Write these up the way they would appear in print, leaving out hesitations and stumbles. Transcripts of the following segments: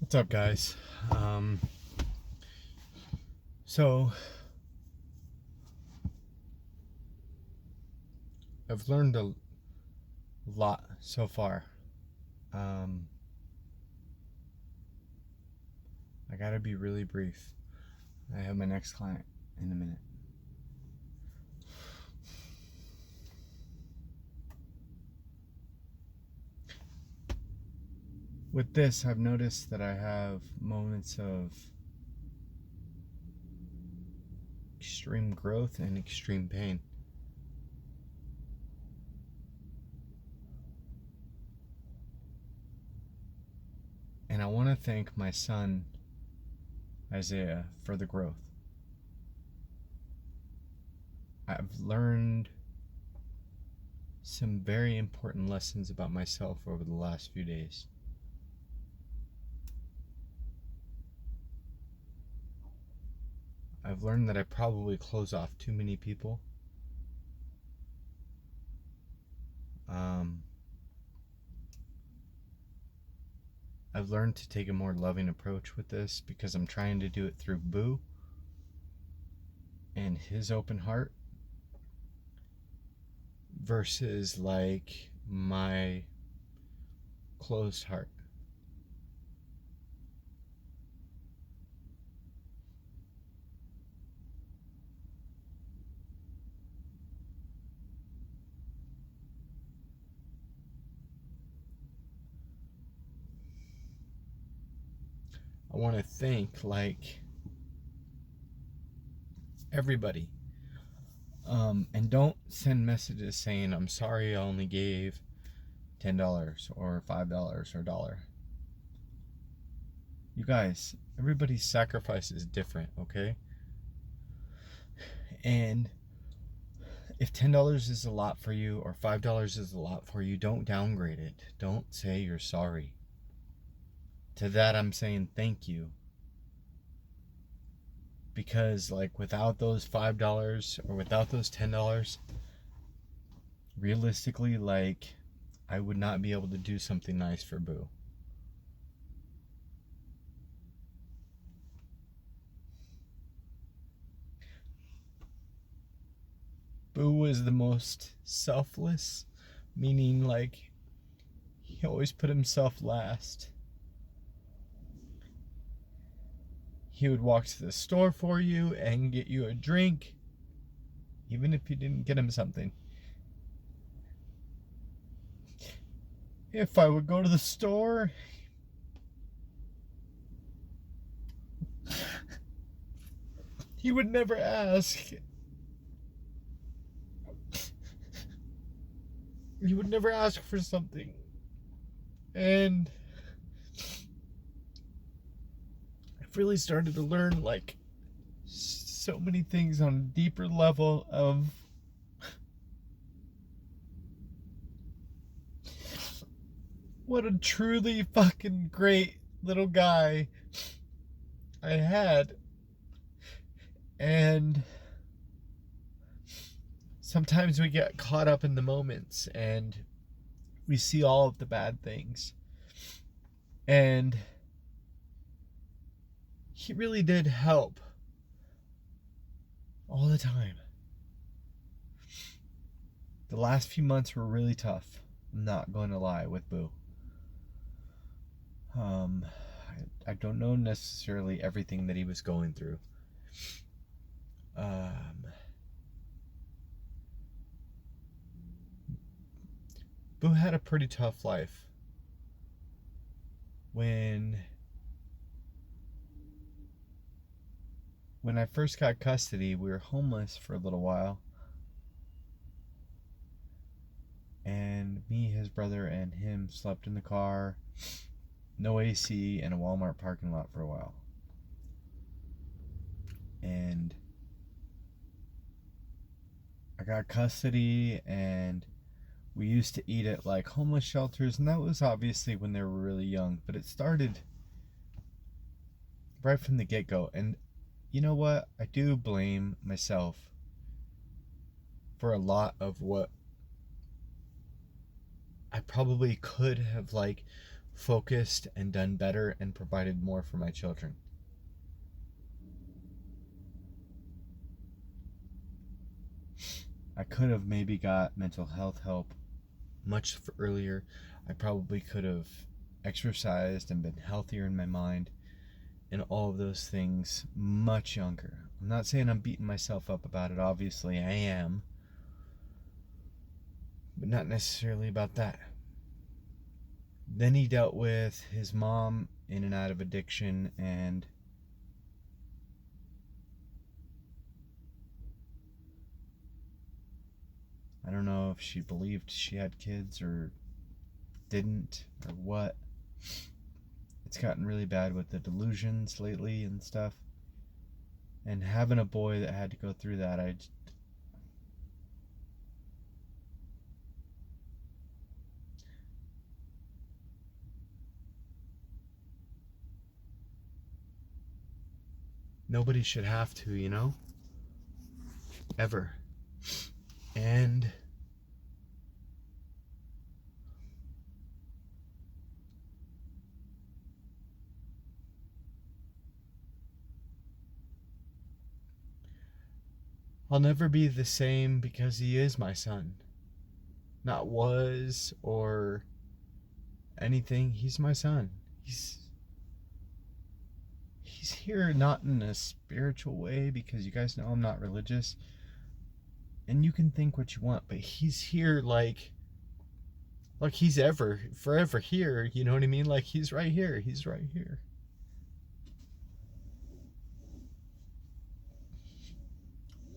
What's up, guys? Um, so I've learned a lot so far. Um, I gotta be really brief. I have my next client in a minute. With this, I've noticed that I have moments of extreme growth and extreme pain. And I want to thank my son, Isaiah, for the growth. I've learned some very important lessons about myself over the last few days. I've learned that I probably close off too many people. Um, I've learned to take a more loving approach with this because I'm trying to do it through Boo and his open heart versus like my closed heart. I want to thank like everybody. And don't send messages saying I'm sorry I only gave $10 or $5 or $1. You guys, everybody's sacrifice is different, okay? And if $10 is a lot for you or $5 is a lot for you, don't downgrade it. Don't say you're sorry. To that, I'm saying thank you. Because, like, without those $5 or without those $10, realistically, like, I would not be able to do something nice for Boo. Boo was the most selfless, meaning, like, he always put himself last. He would walk to the store for you and get you a drink, even if you didn't get him something. If I would go to the store, he would never ask. He would never ask for something. And I've really started to learn, like, so many things on a deeper level of what a truly fucking great little guy I had. And sometimes we get caught up in the moments and we see all of the bad things. And he really did help all the time. The last few months were really tough. I'm not going to lie with Boo. I don't know necessarily everything that he was going through. Boo had a pretty tough life. When I first got custody, we were homeless for a little while. And me, his brother, and him slept in the car, no AC, in a Walmart parking lot for a while. And I got custody, and we used to eat at like homeless shelters, and that was obviously when they were really young, but it started right from the get-go. And you know what? I do blame myself for a lot of what I probably could have like focused and done better and provided more for my children. I could have maybe got mental health help much earlier. I probably could have exercised and been healthier in my mind and all of those things much younger. I'm not saying I'm beating myself up about it. Obviously, I am. But not necessarily about that. Then he dealt with his mom in and out of addiction, and I don't know if she believed she had kids or didn't or what. It's gotten really bad with the delusions lately and stuff. And having a boy that had to go through that, nobody should have to, you know? Ever. And I'll never be the same because he is my son. Not was or anything. He's my son. He's here not in a spiritual way, because you guys know I'm not religious. And you can think what you want, but he's here like he's forever here, you know what I mean? Like he's right here. He's right here.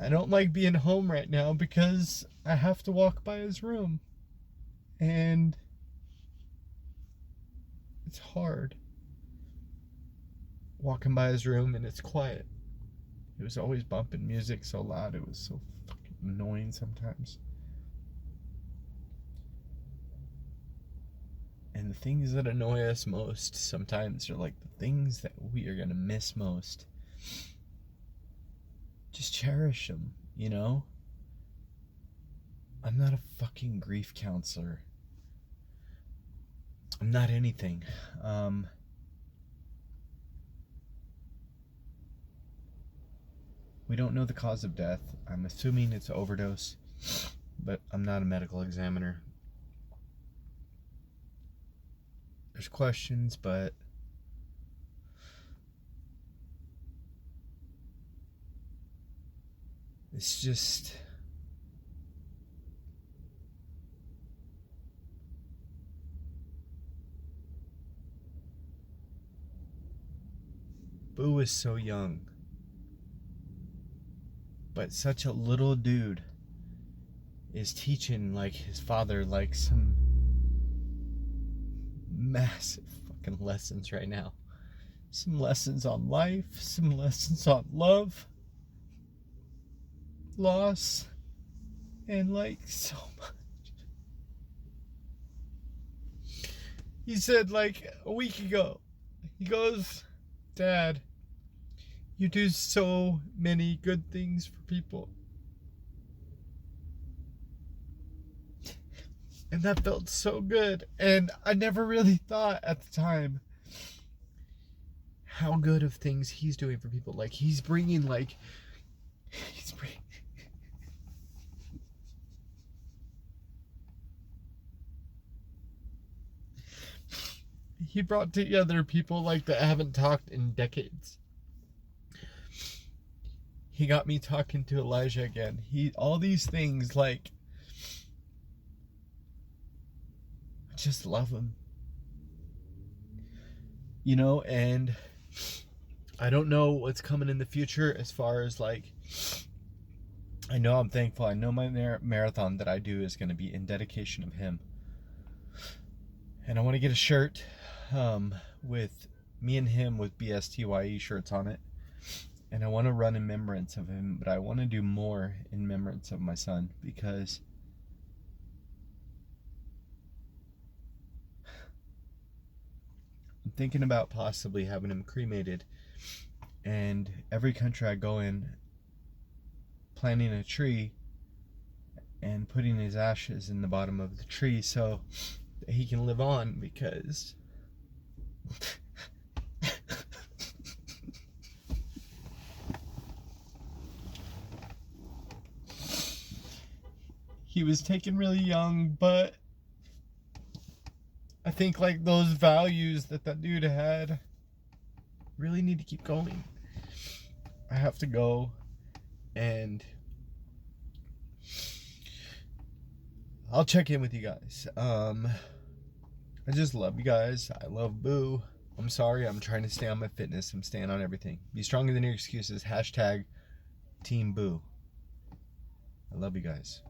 I don't like being home right now because I have to walk by his room. And it's hard. Walking by his room and it's quiet. He was always bumping music so loud, it was so fucking annoying sometimes. And the things that annoy us most sometimes are like the things that we are gonna miss most. Just cherish them, you know? I'm not a fucking grief counselor. I'm not anything. We don't know the cause of death. I'm assuming it's an overdose, but I'm not a medical examiner. There's questions, but it's just Boo is so young, but such a little dude is teaching like his father like some massive fucking lessons right now. Some lessons on life, some lessons on love, loss, and like so much. He said like a week ago, he goes, "Dad, you do so many good things for people." And that felt so good. And I never really thought at the time how good of things he's doing for people. Like he's bringing he brought together people like that haven't talked in decades. He got me talking to Elijah again. All these things, like, I just love him. You know, and I don't know what's coming in the future as far as like, I know I'm thankful. I know my marathon that I do is going to be in dedication of him. And I want to get a shirt with me and him with BSTYE shirts on it. And I want to run in remembrance of him, but I want to do more in remembrance of my son, because I'm thinking about possibly having him cremated, and every country I go in, planting a tree and putting his ashes in the bottom of the tree so that he can live on, because He was taken really young, but I think like those values that dude had really need to keep going. I have to go, and I'll check in with you guys. I just love you guys. I love Boo. I'm sorry. I'm trying to stay on my fitness. I'm staying on everything. Be stronger than your excuses. Hashtag Team Boo. I love you guys.